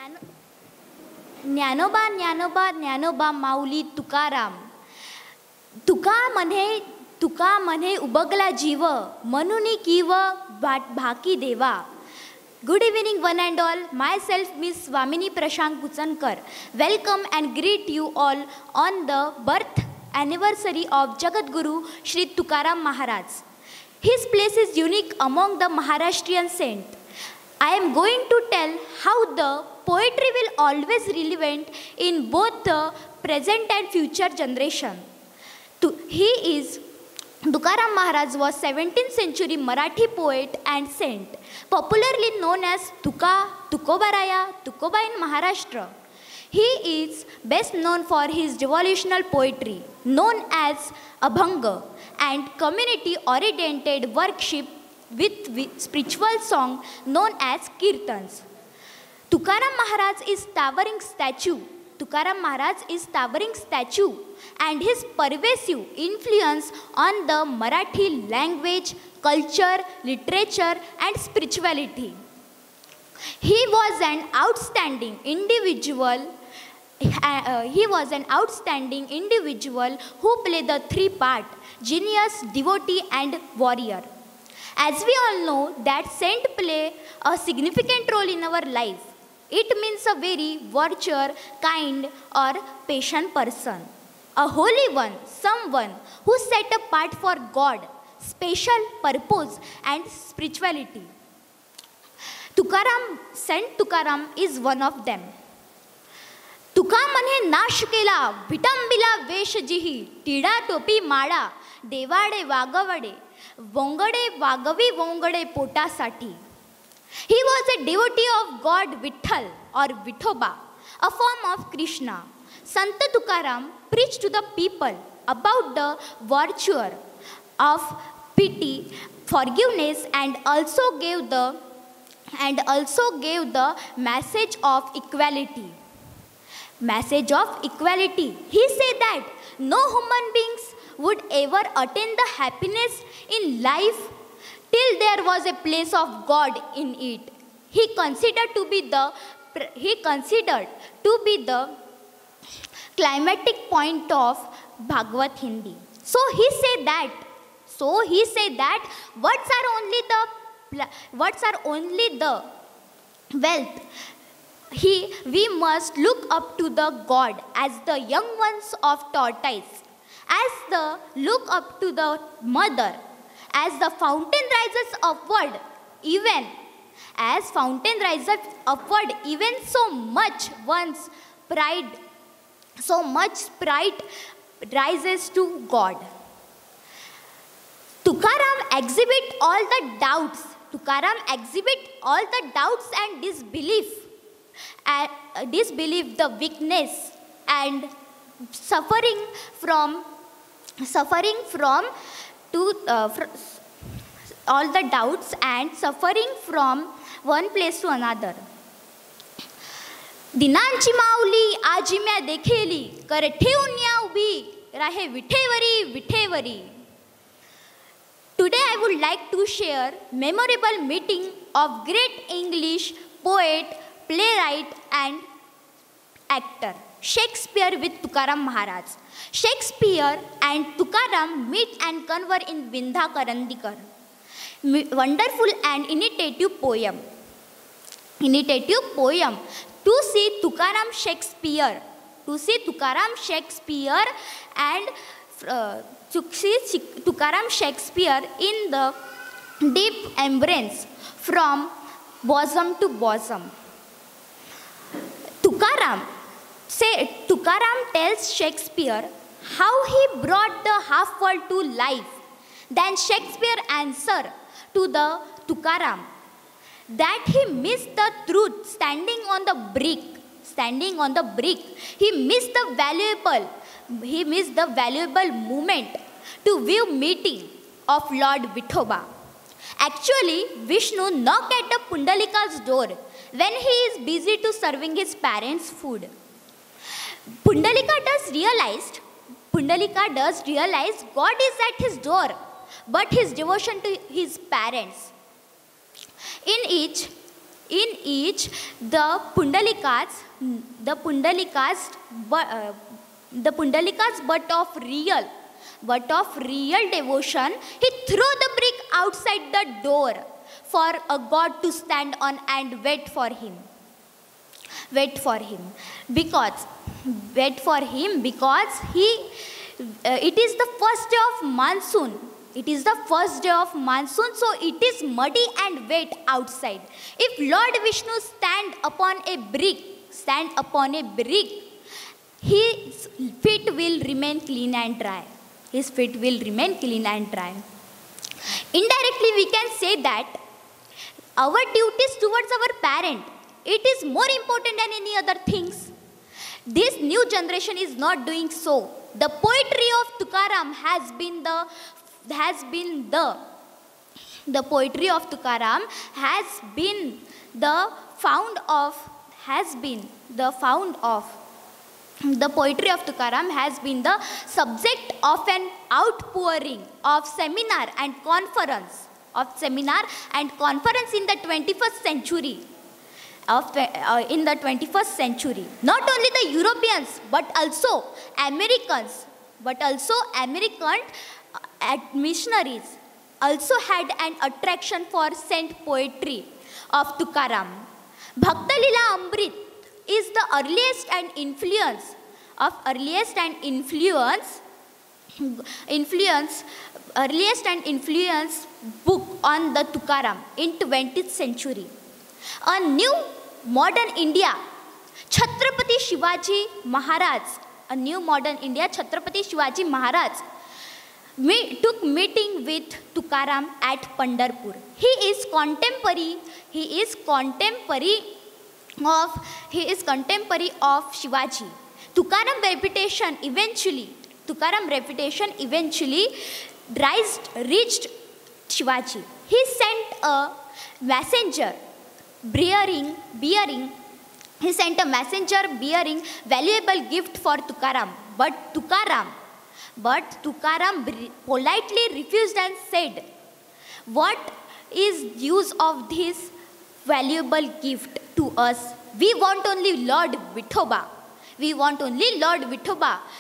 ज्ञान ज्ञानोबा ज्ञानोबा ज्ञानोबा माऊली तुकाराम. तुका म्हणे उबगला जीव म्हणून कीव भाकी देवा. Good evening one and all. Myself Miss Swamini Prashant Kuchankar. Welcome and greet you all on the birth anniversary of Jagadguru Shri Tukaram Maharaj. His place is unique among the Maharashtrian saints. I am going to tell how the poetry will always relevant in both the present and future generation. Tukaram Maharaj was 17th century Marathi poet and saint, popularly known as Tukobaraya, Tukoba in Maharashtra. He is best known for his devotional poetry, known as Abhanga, and community-oriented worship with spiritual song known as Kirtans. Tukaram Maharaj is towering statue and his pervasive influence on the Marathi language, culture, literature and spirituality. He was an outstanding individual who played the three parts: genius, devotee and warrior. As we all know that saint play a significant role in our life. It means a very virtuous, kind or patient person. A holy one, someone who set apart for God, special purpose and spirituality. Saint Tukaram is one of them. तुका म्हणे नाश केला विटंबिला वेशजिही टिडा टोपी माळा देवाडे वागवडे वोंगडे वागवी वोंगडे पोटासाठी. He was a devotee of God Vitthal or Vithoba, a form of Krishna. Sant Tukaram preached to the people about the virtue of pity, forgiveness, and also gave the message of equality. He said that no human beings would ever attain the happiness in life till there was a place of God in it. He considered to be the climatic point of Bhagavad Hindi. So he said that words are only the wealth. We must look up to the God as the young ones of tortoise, look up to the mother. As the fountain rises upward, even so much pride rises to God. Tukaram exhibit all the doubts and disbelief, the weakness and suffering from all the doubts and suffering from one place to another. दिनांची माऊली आजी म्या देखेली कर ठेवून या उभी राहे विठेवरी. Today I would like to share memorable meeting of great English poet, playwright and actor Shakespeare with Tukaram Maharaj. Shakespeare and Tukaram meet and converse in Vindha Karandikar. Wonderful and initiative poem. To see Tukaram Shakespeare in the deep embrace from bosom to bosom. Tukaram tells Shakespeare how he brought the half world to life. Then Shakespeare answers to the Tukaram that he missed the truth standing on the brick. He missed the valuable moment to view meeting of Lord Vithoba. Actually, Vishnu knocked at the Pundalika's door when he is busy to serving his parents food. Pundalika does realize God is at his door, but his devotion to his parents. In In each, the Pundalikas, the Pundalikas, the Pundalikas, but of real devotion, he threw the brick outside the door for a God to stand on and wait for him. Because it is the first day of monsoon. So it is muddy and wet outside. If Lord Vishnu stand upon a brick, his feet will remain clean and dry. Indirectly, we can say that our duties towards our parent, it is more important than any other things. This new generation is not doing so. The poetry of Tukaram has been the poetry of Tukaram has been the subject of an outpouring of seminar and conference in the 21st century. Not only the Europeans but also American missionaries also had an attraction for saint poetry of Tukaram. Bhakta Lila Amrit is the earliest and influence book on the Tukaram in 20th century. A new modern India, Chhatrapati Shivaji Maharaj took meeting with Tukaram at Pandharpur. He is contemporary of Shivaji. Tukaram reputation eventually reached Shivaji. He sent a messenger bearing valuable gift for Tukaram, but Tukaram politely refused and said, "What is use of this valuable gift to us? We want only Lord Vithoba.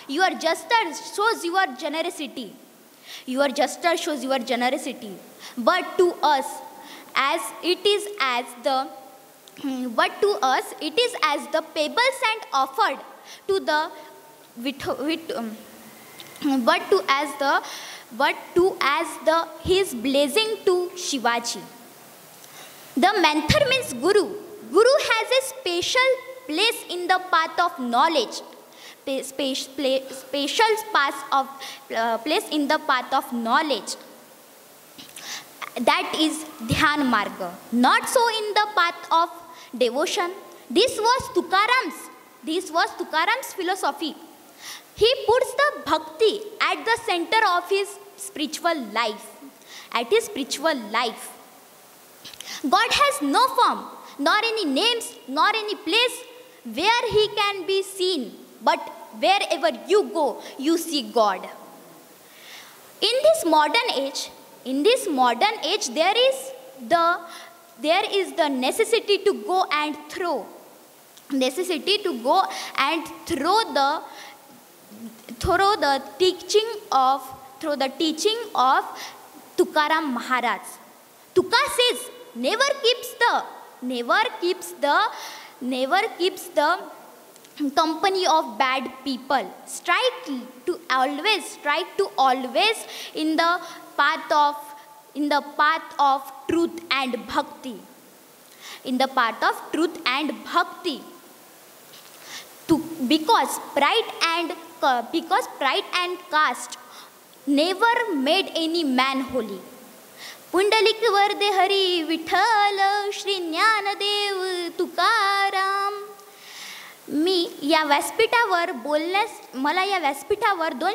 Your gesture shows your generosity. But to us it is as the pebble sand offered to the his blessing to Shivaji." The mentor means Guru. Guru has a special place in the path of knowledge. Place in the path of knowledge. That is Dhyan Marga. Not so in the path of devotion. This was Tukaram's philosophy. He puts the bhakti at the center of his spiritual life. God has no form, nor any names, nor any place where he can be seen, but wherever you go, you see God. In this modern age, there is the necessity to go and throw the teaching of Tukaram Maharaj. Tuka says, never keeps the company of bad people. Strive to always in the path of truth and bhakti. Because pride and caste never made any man holy. Pundalik वरदे हरी विठ्ठल श्री ज्ञानदेव तुकाराम. मला या व्यासपीठावर दोन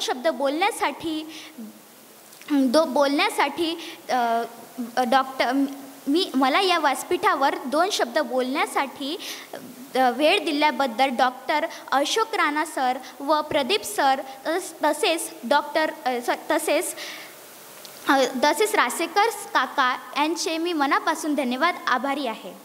शब्द बोलण्यासाठी वेळ दिल्याबद्दल doctor Ashok Rana sir व प्रदीप सर तसेच रासेकर काका यांचे मी मनापासून धन्यवाद आभारी आहे.